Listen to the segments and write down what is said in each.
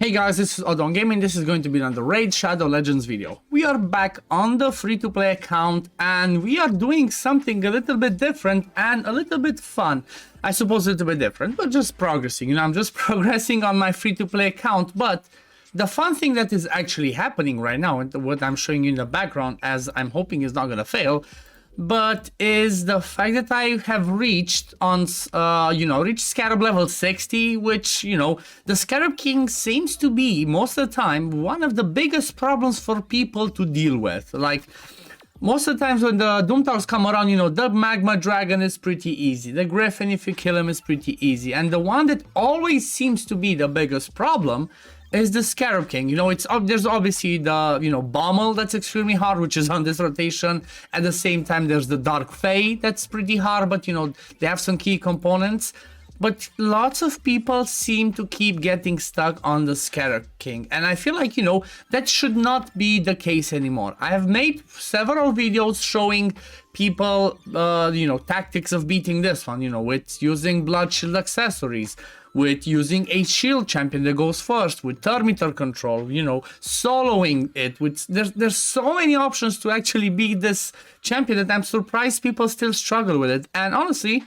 Hey guys, this is OddOneGaming. This is going to be another Raid Shadow Legends video. We are back on the free-to-play account and we are doing something a little bit different and a little bit fun. I suppose a little bit different, but just progressing. You know, I'm just progressing on my free-to-play account, but the fun thing that is actually happening right now, and what I'm showing you in the background, as I'm hoping is not gonna fail, but is the fact that I have reached on, reached Scarab level 60, which, the Scarab King seems to be, most of the time, one of the biggest problems for people to deal with. Like, most of the times when the Doom Towers come around, the Magma Dragon is pretty easy. The Griffin, if you kill him, is pretty easy. And the one that always seems to be the biggest problem is the Scarab King. There's obviously the, Bommel that's extremely hard, which is on this rotation. At the same time, there's the Dark Fae that's pretty hard, but, they have some key components. But lots of people seem to keep getting stuck on the Scarab King. And I feel like, that should not be the case anymore. I have made several videos showing people, tactics of beating this one, with using Blood Shield accessories, with using a shield champion that goes first, with Terminator control, soloing it. There's so many options to actually beat this champion that I'm surprised people still struggle with it. And honestly,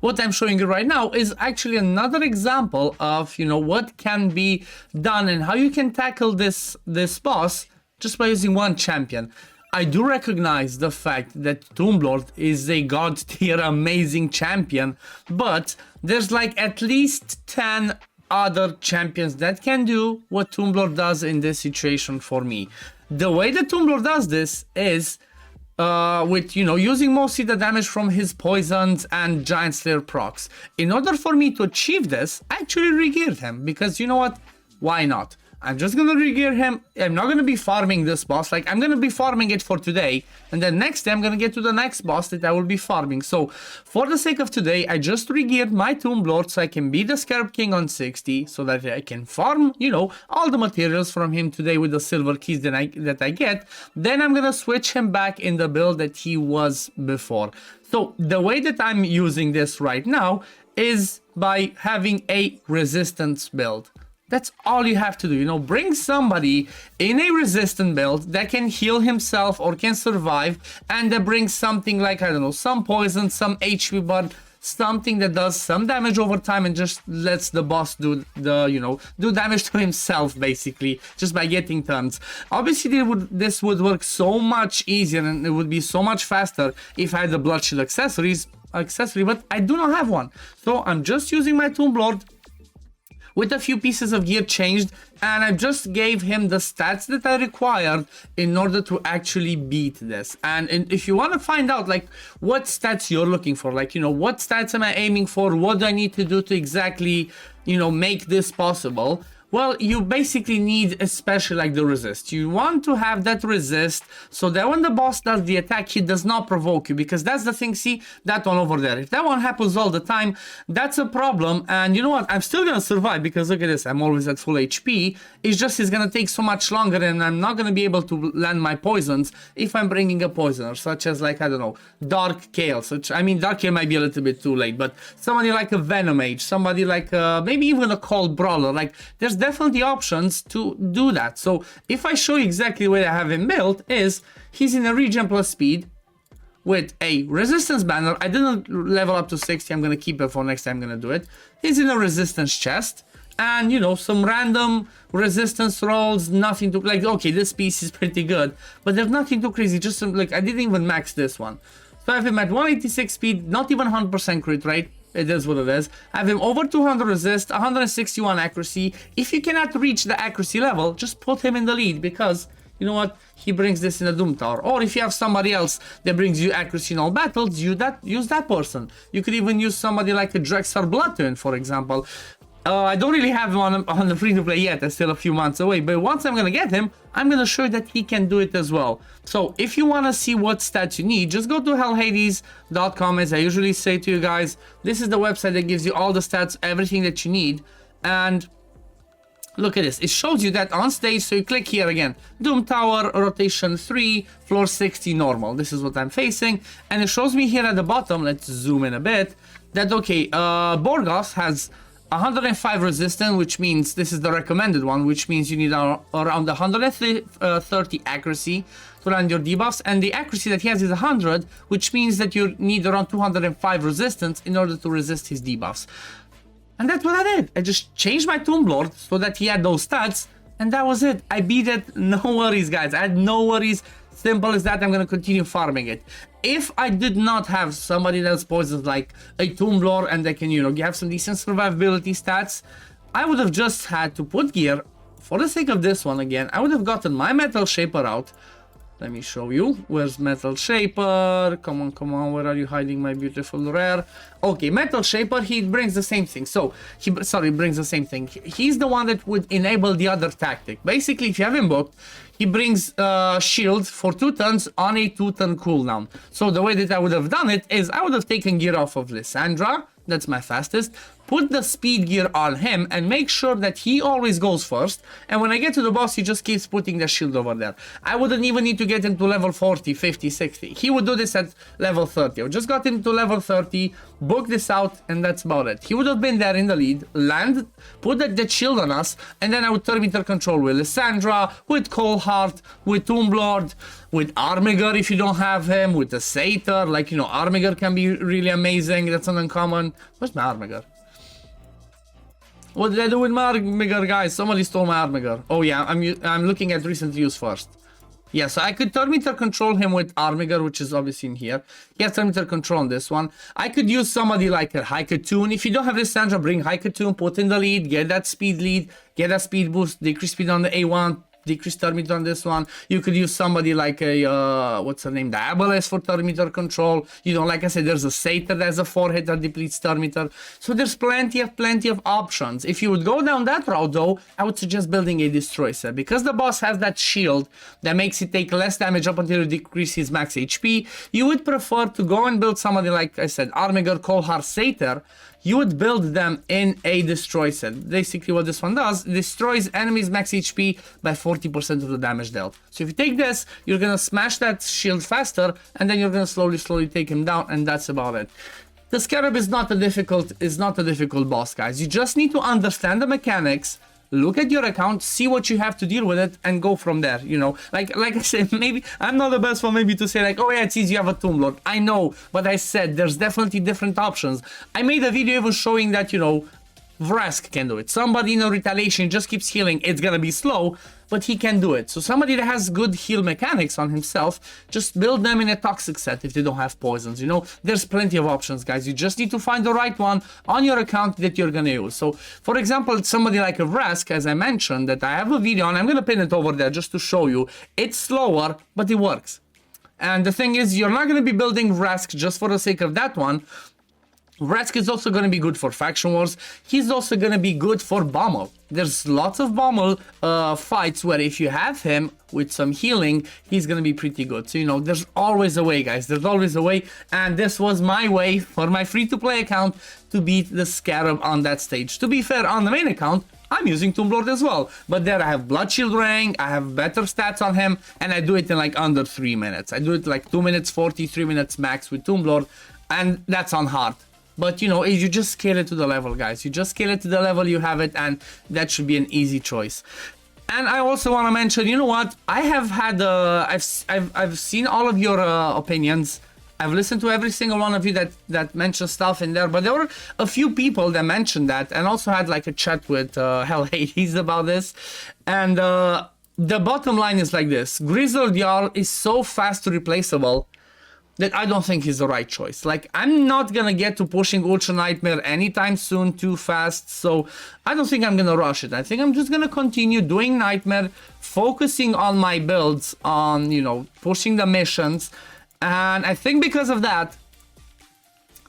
what I'm showing you right now is actually another example of, what can be done and how you can tackle this boss just by using one champion. I do recognize the fact that Tombhlord is a god tier amazing champion, but there's like at least 10 other champions that can do what Tombhlord does in this situation for me. The way that Tombhlord does this is with, using mostly the damage from his poisons and Giant Slayer procs. In order for me to achieve this, I actually regeared him because you know what? Why not? I'm just gonna regear him. I'm not gonna be farming this boss. Like, I'm gonna be farming it for today. And then next day, I'm gonna get to the next boss that I will be farming. So, for the sake of today, I just regeared my Tombhlord so I can be the Scarab King on 60. So that I can farm, all the materials from him today with the silver keys that I get. Then I'm gonna switch him back in the build that he was before. So, the way that I'm using this right now is by having a resistance build. That's all you have to do, bring somebody in a resistant build that can heal himself or can survive, and that brings something like, I don't know, some poison, some HP, but something that does some damage over time and just lets the boss do damage to himself, basically, just by getting turns. Obviously, this would work so much easier and it would be so much faster if I had the Blood Shield accessory, but I do not have one. So I'm just using my Tombhlord with a few pieces of gear changed, and I just gave him the stats that I required in order to actually beat this. And if you want to find out, like, what stats you're looking for, like, what stats am I aiming for, what do I need to do to exactly, make this possible? Well, you basically need, especially like the resist. You want to have that resist so that when the boss does the attack, he does not provoke you, because that's the thing. See, that one over there. If that one happens all the time, that's a problem. And you know what? I'm still going to survive because look at this. I'm always at full HP. It's just it's going to take so much longer and I'm not going to be able to land my poisons if I'm bringing a poisoner, such as like, I don't know, Dark Kale. Dark Kale might be a little bit too late, but somebody like a Venom Mage, somebody like maybe even a Cold Brawler. Like, there's definitely options to do that. So if I show you exactly what I have him built, is he's in a regen plus speed with a resistance banner. I didn't level up to 60. I'm gonna keep it for next time I'm gonna do it. He's in a resistance chest and some random resistance rolls, nothing to like, okay, this piece is pretty good, but there's nothing too crazy. Just like, I didn't even max this one. So I have him at 186 speed, not even 100% crit rate. It is what it is. I have him over 200 resist, 161 accuracy. If you cannot reach the accuracy level, just put him in the lead, because you know what? He brings this in a Doom Tower. Or if you have somebody else that brings you accuracy in all battles, use that person. You could even use somebody like a Drexar Bloodtwin, for example. I don't really have him on the free-to-play yet. That's still a few months away. But once I'm going to get him, I'm going to show you that he can do it as well. So if you want to see what stats you need, just go to hellhades.com. As I usually say to you guys, this is the website that gives you all the stats, everything that you need. And look at this. It shows you that on stage. So you click here again. Doom Tower, rotation 3, floor 60, normal. This is what I'm facing. And it shows me here at the bottom, let's zoom in a bit, that, okay, Borgos has 105 resistance, which means this is the recommended one, which means you need around 130 accuracy to land your debuffs, and the accuracy that he has is 100, which means that you need around 205 resistance in order to resist his debuffs. And that's what I did. I just changed my Tomb Lord so that he had those stats, and that was it. I beat it, no worries, guys. I had no worries. Simple as that. I'm gonna continue farming it. If I did not have somebody else poisons like a Tomb Lord and they can, you know, have some decent survivability stats, I would have just had to put gear. For the sake of this one again, I would have gotten my Metal Shaper out. Let me show you. Where's Metal Shaper? Come on, come on. Where are you hiding, my beautiful rare? Okay, Metal Shaper, he brings the same thing. So, brings the same thing. He's the one that would enable the other tactic. Basically, if you have him booked, he brings shield for 2 turns on a 2-turn cooldown. So the way that I would have done it is I would have taken gear off of Lysandra. That's my fastest. Put the speed gear on him and make sure that he always goes first. And when I get to the boss, he just keeps putting the shield over there. I wouldn't even need to get him to level 40, 50, 60. He would do this at level 30. I just got him to level 30, book this out, and that's about it. He would have been there in the lead, land, put that shield on us, and then I would Terminator control with Lysandra, with Coldheart, with Tomb Lord, with Armiger if you don't have him, with the Satyr. Like, you know, Armiger can be really amazing. That's an uncommon. Where's my Armiger? What did I do with my Armiger, guys? Somebody stole my Armiger. Oh yeah, I'm looking at recent use first. Yeah, so I could Terminator control him with Armiger, which is obviously in here. He has Terminator control on this one. I could use somebody like a Haikatoon. If you don't have this Sandra, bring Haikatoon, put in the lead, get that speed lead, get that speed boost, decrease speed on the A1, decrease Terminator on this one. You could use somebody like a, what's her name, Diabolus for Terminator control. You know, like I said, there's a Satyr that has a 4-hit that depletes Terminator. So there's plenty of options. If you would go down that route though, I would suggest building a Destroy set. Because the boss has that shield that makes it take less damage up until you decrease his max HP, you would prefer to go and build somebody like I said, Armiger, Coldheart, Satyr. You would build them in a Destroy set. Basically what this one does, destroys enemies max HP by 40% of the damage dealt. So if you take this, you're gonna smash that shield faster, and then you're gonna slowly take him down, and that's about it. The Scarab is not a difficult boss, guys. You just need to understand the mechanics, look at your account, see what you have to deal with it, and go from there, you know. Like I said, maybe I'm not the best one maybe to say like, oh yeah, it's easy, you have a Tomb Lord. I know, but I said there's definitely different options. I made a video even showing that, you know, Vrask can do it. Somebody in a retaliation just keeps healing. It's gonna be slow, but he can do it. So somebody that has good heal mechanics on himself, just build them in a toxic set if they don't have poisons. You know, there's plenty of options, guys. You just need to find the right one on your account that you're gonna use. So for example, somebody like a Vrask, as I mentioned, that I have a video on, I'm gonna pin it over there just to show you. It's slower, but it works. And the thing is, you're not gonna be building Vrask just for the sake of that one. Vrask is also going to be good for Faction Wars. He's also going to be good for Bommel. There's lots of Bommel fights where if you have him with some healing, he's going to be pretty good. So, you know, there's always a way, guys. There's always a way. And this was my way for my free-to-play account to beat the Scarab on that stage. To be fair, on the main account, I'm using Tomb Lord as well. But there I have Blood Shield rank, I have better stats on him, and I do it in like under 3 minutes. I do it like 2 minutes 40, 3 minutes max with Tomb Lord, and that's on hard. But, you know, you just scale it to the level, guys. You just scale it to the level you have it, and that should be an easy choice. And I also want to mention, you know what? I have had, I've seen all of your opinions. I've listened to every single one of you that mentioned stuff in there. But there were a few people that mentioned that, and also had like a chat with Hell Hades about this. And the bottom line is like this. Grizzled Jarl is so fast replaceable that I don't think is the right choice. Like, I'm not gonna get to pushing Ultra Nightmare anytime soon too fast, so I don't think I'm gonna rush it. I think I'm just gonna continue doing Nightmare, focusing on my builds, on, you know, pushing the missions, and I think because of that,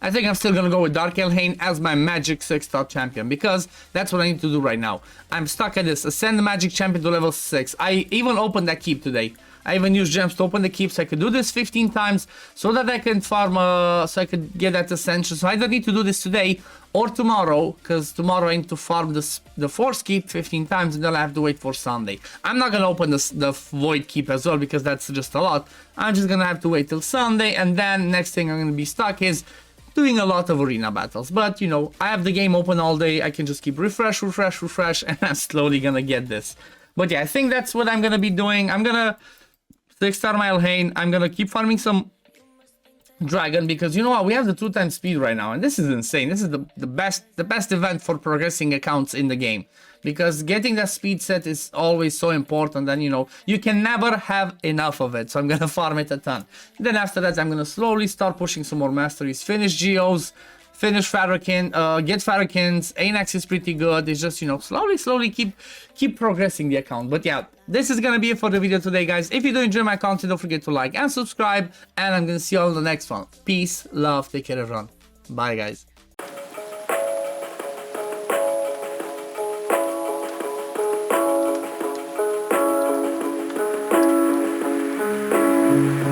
I think I'm still gonna go with Dark Elhain as my Magic 6 top champion, because that's what I need to do right now. I'm stuck at this, ascend the Magic champion to level 6. I even opened that keep today. I even used gems to open the keep, so I could do this 15 times, so that I can farm, so I could get that ascension. So I don't need to do this today or tomorrow, because tomorrow I need to farm the Force keep 15 times, and then I have to wait for Sunday. I'm not gonna open the Void keep as well, because that's just a lot. I'm just gonna have to wait till Sunday, and then next thing I'm gonna be stuck is doing a lot of arena battles. But, you know, I have the game open all day. I can just keep refresh, and I'm slowly gonna get this. But yeah, I think that's what I'm gonna be doing. I'm gonna 6-star Mile Hain. I'm gonna keep farming some dragon, because you know what, we have the 2 times speed right now, and this is insane. This is the best event for progressing accounts in the game, because getting that speed set is always so important, and you know, you can never have enough of it. So I'm gonna farm it a ton. Then after that, I'm gonna slowly start pushing some more masteries, finish geos, finish Farrakhan, get Farrakhans. Anax is pretty good. It's just, you know, slowly keep progressing the account. But yeah, this is gonna be it for the video today, guys. If you do enjoy my content, don't forget to like and subscribe, and I'm gonna see you all in the next one. Peace, love, take care, everyone. Bye, guys.